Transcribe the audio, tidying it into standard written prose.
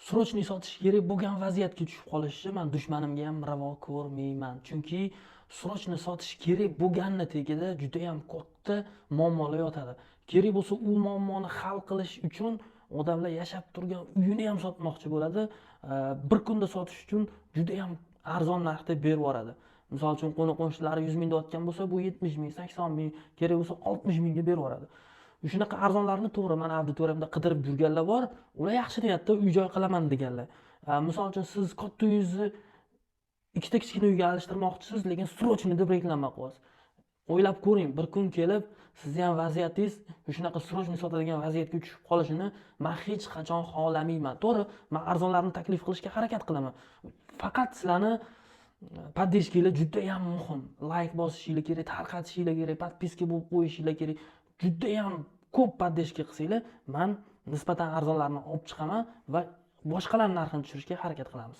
srochniy sotish kerak bo'lgan vaziyatga tushib qolishni men dushmanimga ham ravo ko'rmayman. Chunki srochniy sotish kerak bo'lganini tagida juda ham katta muammolar yotadi. Kerak bo'lsa u muammoni hal qilish uchun odamlar yashab turgan uyini ham sotmoqchi bo'ladi. Bir kunda sotish uchun juda ham arzon narxda berib yuboradi. Misol uchun qo'ni-qo'shnilari 100 ming deyotgan bo'lsa, bu 70 ming, 80 ming, kerak bo'lsa 60 mingga berib yuboradi. Shunaqa arzonlarni to'g'ri mana auditoriyamda qidirib yurganlar bor. Ular yaxshi niyatda uy-joy qilaman deganlar. Misol uchun siz katta uyingizni ikkita kichkina uyga alishtirmoqchisiz, lekin srochniy deb reklama qilyapsiz. O'ylab ko'ring, bir kun kelib sizni ham vaziyatingiz shunaqa srochniy sotadigan vaziyatga tushib qolishini men hech qachon xohlamayman. To'g'ri, men arzonlarni taklif qilishga harakat qilaman. Faqat sizlarni поддержкanglar juda ham muhim. Like bosishinglar kerak, tarqatishinglar kerak, podpiska bo'lib qo'yishinglar kerak. Juda ham ko'p поддержка qilsanglar, men nisbatan arzonlarni olib chiqaman va boshqalarning narxini tushirishga harakat qilamiz.